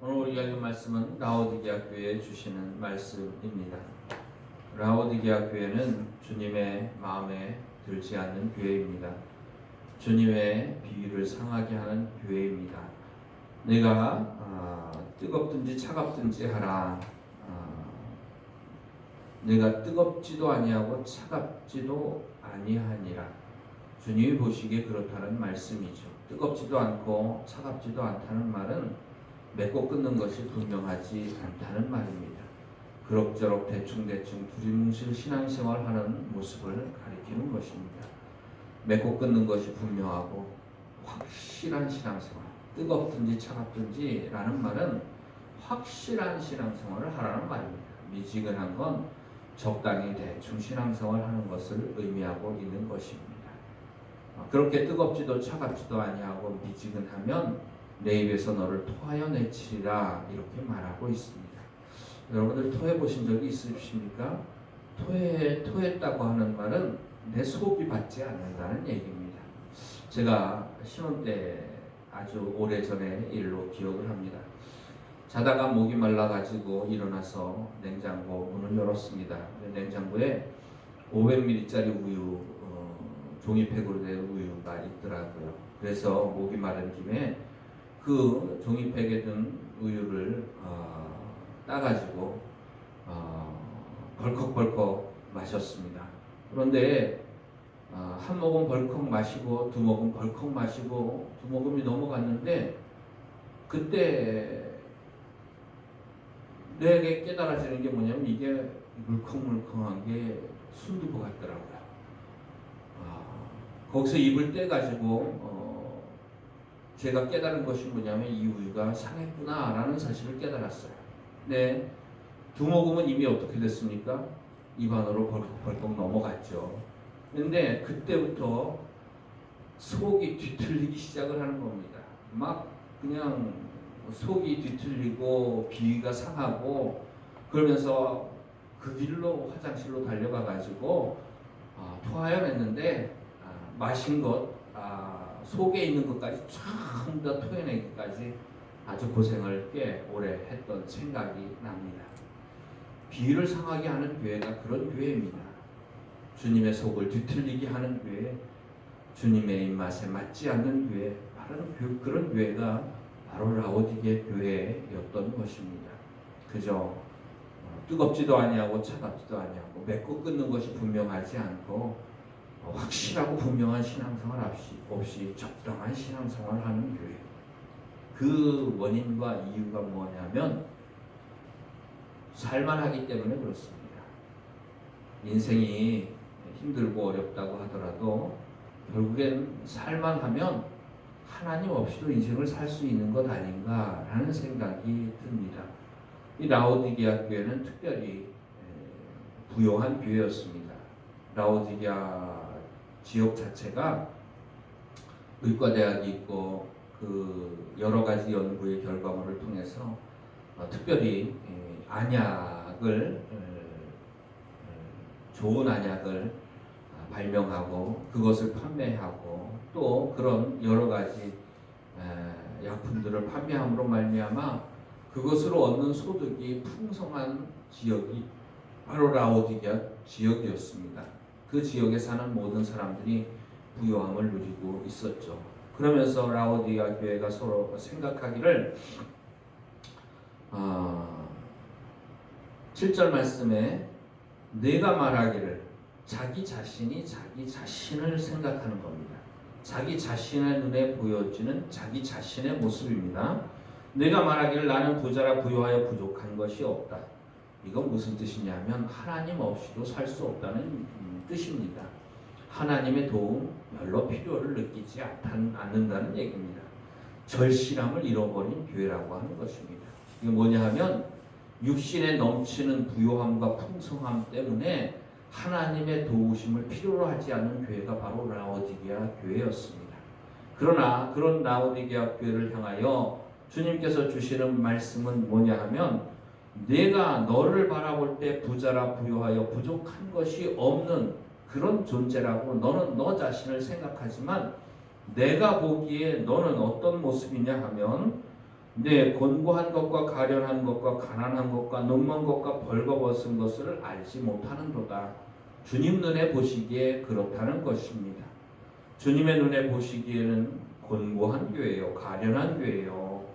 오늘 우리가 읽은 말씀은 라오디게아 교회에 주시는 말씀입니다. 라오디게아 교회는 주님의 마음에 들지 않는 교회입니다. 주님의 비위를 상하게 하는 교회입니다. 내가 뜨겁든지 차갑든지 하라. 내가 뜨겁지도 아니하고 차갑지도 아니하니라. 주님이 보시기에 그렇다는 말씀이죠. 뜨겁지도 않고 차갑지도 않다는 말은 맺고 끊는 것이 분명하지 않다는 말입니다. 그럭저럭 대충대충 두리뭉실 신앙생활하는 모습을 가리키는 것입니다. 맺고 끊는 것이 분명하고 확실한 신앙생활, 뜨겁든지 차갑든지 라는 말은 확실한 신앙생활을 하라는 말입니다. 미지근한 건 적당히 대충 신앙생활 하는 것을 의미하고 있는 것입니다. 그렇게 뜨겁지도 차갑지도 아니하고 미지근하면 내 입에서 너를 토하여 내치리라 이렇게 말하고 있습니다. 여러분들 토해 보신 적이 있으십니까? 토했다고 하는 말은 내 속이 받지 않는다는 얘기입니다. 제가 신혼 때 아주 오래전의 일로 기억을 합니다. 자다가 목이 말라가지고 일어나서 냉장고 문을 열었습니다. 냉장고에 500ml짜리 우유, 종이팩으로 된 우유가 있더라고요. 그래서 목이 마른 김에 그 종이팩에 든 우유를 따가지고 벌컥벌컥 마셨습니다. 그런데 한 모금 벌컥 마시고 두 모금 벌컥 마시고 두 모금이 넘어갔는데 그때 내게 깨달아지는 게 뭐냐면 이게 물컹물컹한 게 순두부 같더라고요. 거기서 입을 떼가지고 제가 깨달은 것이 뭐냐면 이 우유가 상했구나 라는 사실을 깨달았어요. 네, 두 모금은 이미 어떻게 됐습니까? 입 안으로 벌컥벌컥 넘어갔죠. 근데 그때부터 속이 뒤틀리기 시작을 하는 겁니다. 막 그냥 속이 뒤틀리고 비위가 상하고 그러면서 그 길로 화장실로 달려가 가지고 토하여 냈는데 마신 것 속에 있는 것까지 전부 다 토해내기까지 아주 고생을 꽤 오래 했던 생각이 납니다. 비위를 상하게 하는 교회가 그런 교회입니다. 주님의 속을 뒤틀리게 하는 교회, 주님의 입맛에 맞지 않는 교회, 그런 교회가 바로 라오디게 교회였던 것입니다. 그저 뜨겁지도 아니하고 차갑지도 아니하고 맺고 끊는 것이 분명하지 않고 확실하고 분명한 신앙생활 없이 적당한 신앙생활을 하는 교회. 그 원인과 이유가 뭐냐면 살만하기 때문에 그렇습니다. 인생이 힘들고 어렵다고 하더라도 결국엔 살만하면 하나님 없이도 인생을 살 수 있는 것 아닌가라는 생각이 듭니다. 이 라오디게아 교회는 특별히 부요한 교회였습니다. 라오디게아 지역 자체가 의과대학이 있고 그 여러 가지 연구의 결과물을 통해서 특별히 안약을 좋은 안약을 발명하고 그것을 판매하고 또 그런 여러 가지 약품들을 판매함으로 말미암아 그것으로 얻는 소득이 풍성한 지역이 바로 라오디게아 지역이었습니다. 그 지역에 사는 모든 사람들이 부요함을 누리고 있었죠. 그러면서 라오디게아 교회가 서로 생각하기를 7절 말씀에 내가 말하기를 자기 자신이 자기 자신을 생각하는 겁니다. 자기 자신의 눈에 보여지는 자기 자신의 모습입니다. 내가 말하기를 나는 부자라 부요하여 부족한 것이 없다. 이건 무슨 뜻이냐면 하나님 없이도 살 수 없다는 뜻입니다. 하나님의 도움 별로 필요를 느끼지 않는다는 얘기입니다. 절실함을 잃어버린 교회라고 하는 것입니다. 이게 뭐냐 하면 육신에 넘치는 부요함과 풍성함 때문에 하나님의 도우심을 필요로 하지 않는 교회가 바로 라오디게아 교회였습니다. 그러나 그런 라오디게아 교회를 향하여 주님께서 주시는 말씀은 뭐냐 하면 내가 너를 바라볼 때 부자라 부요하여 부족한 것이 없는 그런 존재라고 너는 너 자신을 생각하지만 내가 보기에 너는 어떤 모습이냐 하면 네, 곤고한 것과 가련한 것과 가난한 것과 눈먼 것과 벌거벗은 것을 알지 못하는도다. 주님 눈에 보시기에 그렇다는 것입니다. 주님의 눈에 보시기에는 곤고한 교회요, 가련한 교회요,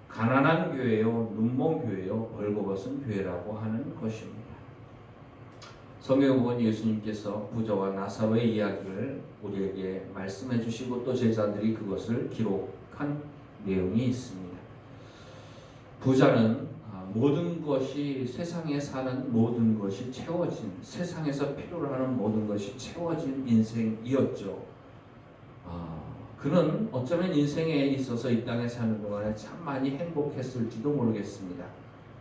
가난한 교회요, 눈먼 교회요, 벌거벗은 교회라고 하는 것입니다. 성경에 보면 예수님께서 부자와 나사로의 이야기를 우리에게 말씀해 주시고 또 제자들이 그것을 기록한 내용이 있습니다. 부자는 모든 것이 세상에 사는 모든 것이 채워진, 세상에서 필요로 하는 모든 것이 채워진 인생이었죠. 그는 어쩌면 인생에 있어서 이 땅에 사는 동안에 참 많이 행복했을지도 모르겠습니다.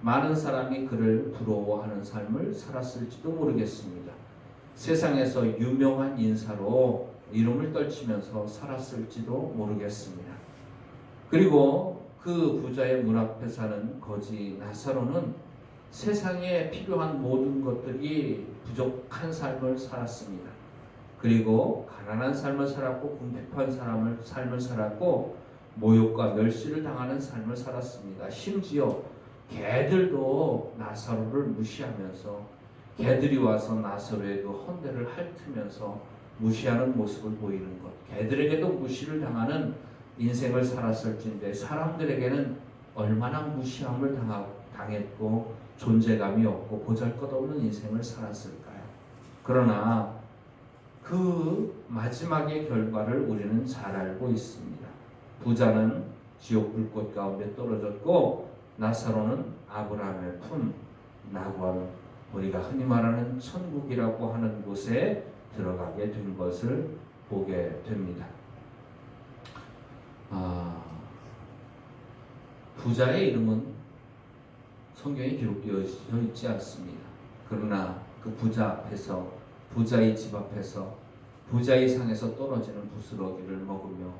많은 사람이 그를 부러워하는 삶을 살았을지도 모르겠습니다. 세상에서 유명한 인사로 이름을 떨치면서 살았을지도 모르겠습니다. 그리고 그 부자의 문 앞에 사는 거지 나사로는 세상에 필요한 모든 것들이 부족한 삶을 살았습니다. 그리고 가난한 삶을 살았고 궁핍한 삶을 살았고 모욕과 멸시를 당하는 삶을 살았습니다. 심지어 개들도 나사로를 무시하면서 개들이 와서 나사로의 그 헌대를 핥으면서 무시하는 모습을 보이는 것, 개들에게도 무시를 당하는 인생을 살았을진데 사람들에게는 얼마나 무시함을 당했고 존재감이 없고 보잘것없는 인생을 살았을까요? 그러나 그 마지막의 결과를 우리는 잘 알고 있습니다. 부자는 지옥 불꽃 가운데 떨어졌고 나사로는 아브라함의 품, 낙원, 우리가 흔히 말하는 천국이라고 하는 곳에 들어가게 된 것을 보게 됩니다. 부자의 이름은 성경에 기록되어 있지 않습니다. 그러나 그 부자 앞에서, 부자의 집 앞에서, 부자의 상에서 떨어지는 부스러기를 먹으며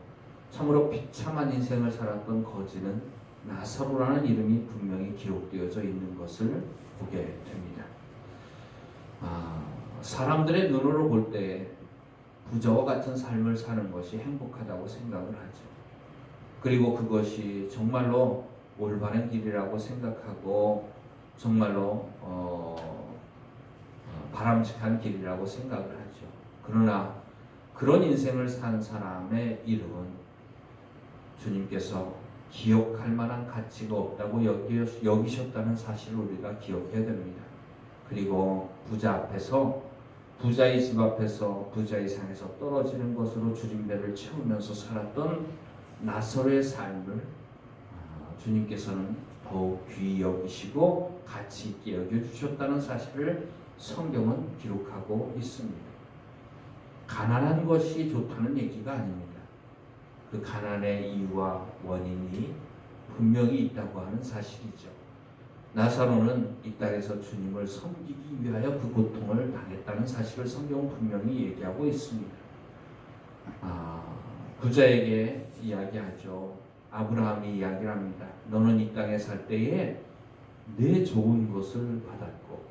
참으로 비참한 인생을 살았던 거지는 나사로라는 이름이 분명히 기록되어져 있는 것을 보게 됩니다. 사람들의 눈으로 볼 때 부자와 같은 삶을 사는 것이 행복하다고 생각을 하죠. 그리고 그것이 정말로 올바른 길이라고 생각하고 정말로 바람직한 길이라고 생각을 하죠. 그러나 그런 인생을 산 사람의 이름은 주님께서 기억할 만한 가치가 없다고 여기셨다는 사실을 우리가 기억해야 됩니다. 그리고 부자 앞에서, 부자의 집 앞에서, 부자의 상에서 떨어지는 것으로 주림배를 채우면서 살았던 나사로의 삶을 주님께서는 더욱 귀히 여기시고 가치 있게 여겨주셨다는 사실을 성경은 기록하고 있습니다. 가난한 것이 좋다는 얘기가 아닙니다. 그 가난의 이유와 원인이 분명히 있다고 하는 사실이죠. 나사로는 이 땅에서 주님을 섬기기 위하여 그 고통을 당했다는 사실을 성경은 분명히 얘기하고 있습니다. 부자에게 이야기하죠. 아브라함이 이야기를 합니다. 너는 이 땅에 살 때에 내 좋은 것을 받았고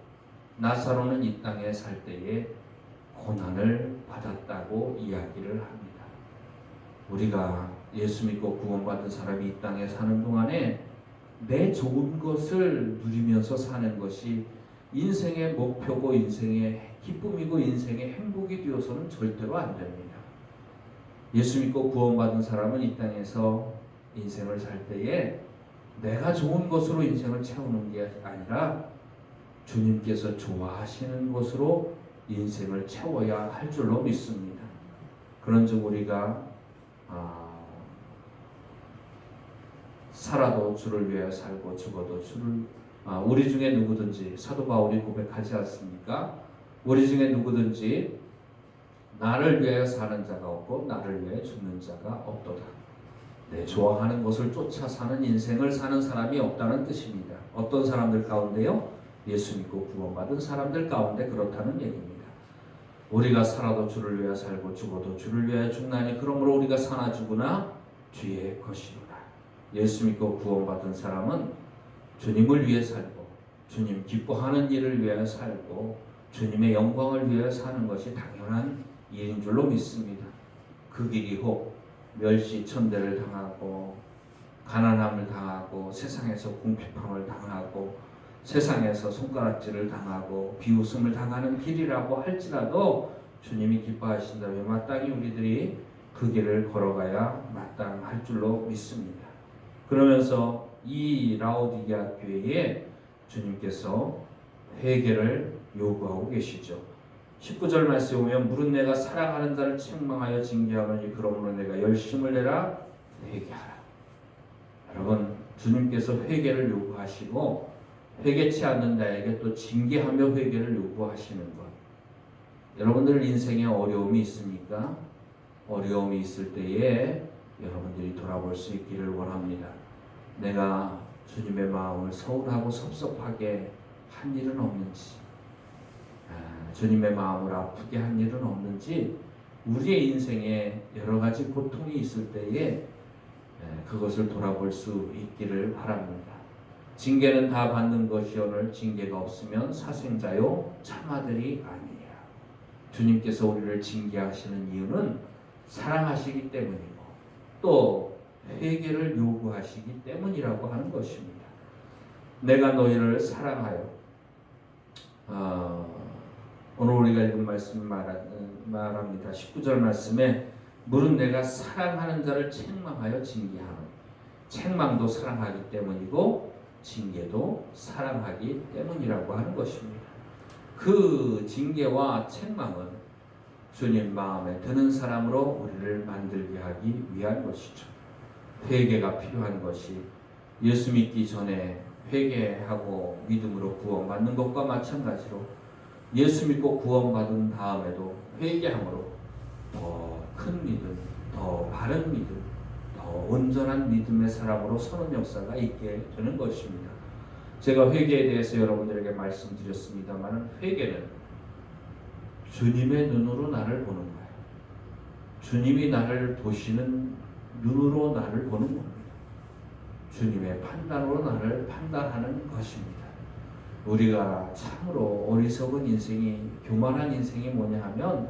나사로는 이 땅에 살 때에 고난을 받았다고 이야기를 합니다. 우리가 예수 믿고 구원받은 사람이 이 땅에 사는 동안에 내 좋은 것을 누리면서 사는 것이 인생의 목표고 인생의 기쁨이고 인생의 행복이 되어서는 절대로 안 됩니다. 예수 믿고 구원받은 사람은 이 땅에서 인생을 살 때에 내가 좋은 것으로 인생을 채우는 게 아니라 주님께서 좋아하시는 것으로 인생을 채워야 할 줄로 믿습니다. 그런즉 우리가 살아도 주를 위하여 살고 죽어도 주를 우리 중에 누구든지 사도 바울이 고백하지 않습니까? 우리 중에 누구든지 나를 위하여 사는 자가 없고 나를 위하여 죽는 자가 없도다. 내 좋아하는 것을 쫓아 사는 인생을 사는 사람이 없다는 뜻입니다. 어떤 사람들 가운데요? 예수 믿고 구원받은 사람들 가운데 그렇다는 얘기입니다. 우리가 살아도 주를 위하여 살고 죽어도 주를 위하여 죽나니 그러므로 우리가 사나 죽으나 주의 것이로다. 예수 믿고 구원받은 사람은 주님을 위해 살고 주님 기뻐하는 일을 위하여 살고 주님의 영광을 위하여 사는 것이 당연한 일인 줄로 믿습니다. 그 길이 혹 멸시 천대를 당하고 가난함을 당하고 세상에서 궁핍함을 당하고 세상에서 손가락질을 당하고 비웃음을 당하는 길이라고 할지라도 주님이 기뻐하신다면 마땅히 우리들이 그 길을 걸어가야 마땅할 줄로 믿습니다. 그러면서 이 라오디게아 교회에 주님께서 회개를 요구하고 계시죠. 19절 말씀에 보면 물은 내가 사랑하는 자를 책망하여 징계하노니 그러므로 내가 열심을 내라 회개하라. 여러분, 주님께서 회개를 요구하시고 회개치 않는 자에게 또 징계하며 회개를 요구하시는 것. 여러분들 인생에 어려움이 있습니까? 어려움이 있을 때에 여러분들이 돌아볼 수 있기를 원합니다. 내가 주님의 마음을 서운하고 섭섭하게 한 일은 없는지, 주님의 마음을 아프게 한 일은 없는지, 우리의 인생에 여러 가지 고통이 있을 때에 그것을 돌아볼 수 있기를 바랍니다. 징계는 다 받는 것이오늘 징계가 없으면 사생자요 참아들이 아니니라. 주님께서 우리를 징계하시는 이유는 사랑하시기 때문이고 또 회개를 요구하시기 때문이라고 하는 것입니다. 내가 너희를 사랑하여 오늘 우리가 읽은 말씀 말합니다. 19절 말씀에 물은 내가 사랑하는 자를 책망하여 징계하는, 책망도 사랑하기 때문이고 징계도 사랑하기 때문이라고 하는 것입니다. 그 징계와 책망은 주님 마음에 드는 사람으로 우리를 만들게 하기 위한 것이죠. 회개가 필요한 것이 예수 믿기 전에 회개하고 믿음으로 구원받는 것과 마찬가지로 예수 믿고 구원받은 다음에도 회개함으로 더 큰 믿음, 더 바른 믿음, 더 온전한 믿음의 사람으로 서는 역사가 있게 되는 것입니다. 제가 회개에 대해서 여러분들에게 말씀드렸습니다만 회개는 주님의 눈으로 나를 보는 거예요. 주님이 나를 보시는 눈으로 나를 보는 겁니다. 주님의 판단으로 나를 판단하는 것입니다. 우리가 참으로 어리석은 인생이, 교만한 인생이 뭐냐 하면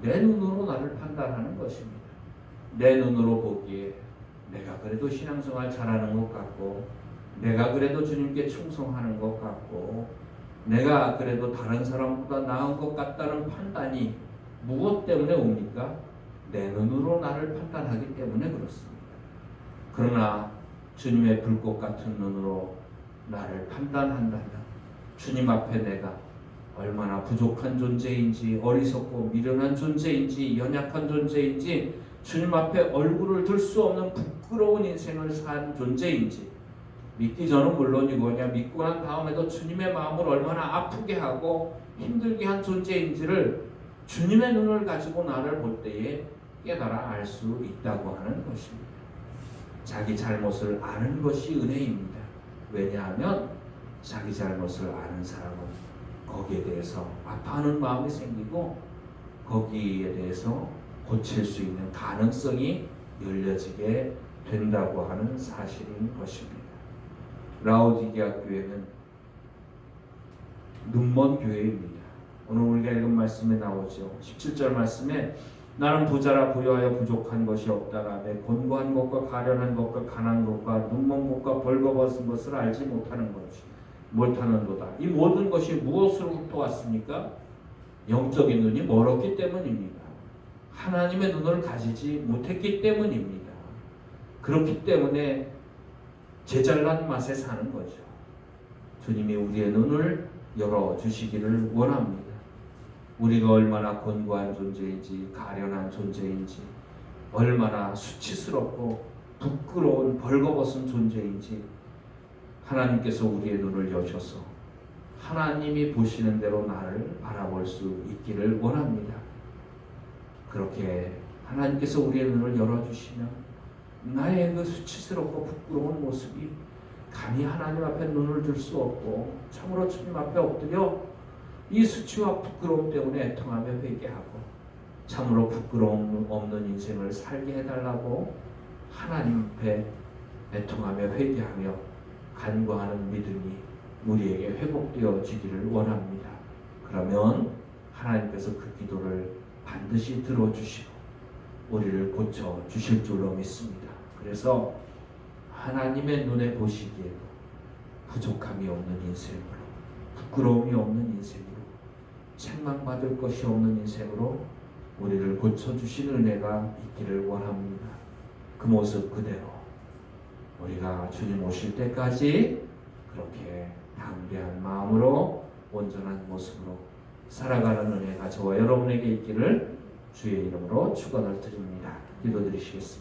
내 눈으로 나를 판단하는 것입니다. 내 눈으로 보기에 내가 그래도 신앙생활 잘하는 것 같고 내가 그래도 주님께 충성하는 것 같고 내가 그래도 다른 사람보다 나은 것 같다는 판단이 무엇 때문에 옵니까? 내 눈으로 나를 판단하기 때문에 그렇습니다. 그러나 주님의 불꽃 같은 눈으로 나를 판단한다면 주님 앞에 내가 얼마나 부족한 존재인지, 어리석고 미련한 존재인지, 연약한 존재인지, 주님 앞에 얼굴을 들 수 없는 부끄러운 인생을 산 존재인지, 믿기 전은 물론이고 그냥 믿고 난 다음에도 주님의 마음을 얼마나 아프게 하고 힘들게 한 존재인지를 주님의 눈을 가지고 나를 볼 때에 깨달아 알 수 있다고 하는 것입니다. 자기 잘못을 아는 것이 은혜입니다. 왜냐하면 자기 잘못을 아는 사람은 거기에 대해서 아파하는 마음이 생기고 거기에 대해서 고칠 수 있는 가능성이 열려지게 된다고 하는 사실인 것입니다. 라오디게아 교회는 눈먼 교회입니다. 오늘 우리가 읽은 말씀에 나오죠. 17절 말씀에 나는 부자라 부여하여 부족한 것이 없다가 내 곤고한 것과 가련한 것과 가난한 것과 눈먼 것과 벌거벗은 것을 알지 못하는도다. 이 모든 것이 무엇으로부터 왔습니까? 영적인 눈이 멀었기 때문입니다. 하나님의 눈을 가지지 못했기 때문입니다. 그렇기 때문에 제잘난 맛에 사는 거죠. 주님이 우리의 눈을 열어주시기를 원합니다. 우리가 얼마나 곤고한 존재인지, 가련한 존재인지, 얼마나 수치스럽고 부끄러운 벌거벗은 존재인지 하나님께서 우리의 눈을 여셔서 하나님이 보시는 대로 나를 바라볼 수 있기를 원합니다. 그렇게 하나님께서 우리의 눈을 열어주시면 나의 그 수치스럽고 부끄러운 모습이 감히 하나님 앞에 눈을 들 수 없고 참으로 주님 앞에 엎드려 이 수치와 부끄러움 때문에 애통하며 회개하고 참으로 부끄러움 없는 인생을 살게 해달라고 하나님 앞에 애통하며 회개하며 간구하는 믿음이 우리에게 회복되어지기를 원합니다. 그러면 하나님께서 그 기도를 반드시 들어주시고 우리를 고쳐주실 줄로 믿습니다. 그래서 하나님의 눈에 보시기에도 부족함이 없는 인생으로, 부끄러움이 없는 인생으로, 책망받을 것이 없는 인생으로 우리를 고쳐주신 은혜가 있기를 원합니다. 그 모습 그대로 우리가 주님 오실 때까지 그렇게 담대한 마음으로 온전한 모습으로 살아가는 은혜가 저와 여러분에게 있기를 주의 이름으로 축원을 드립니다. 기도드리시겠습니다.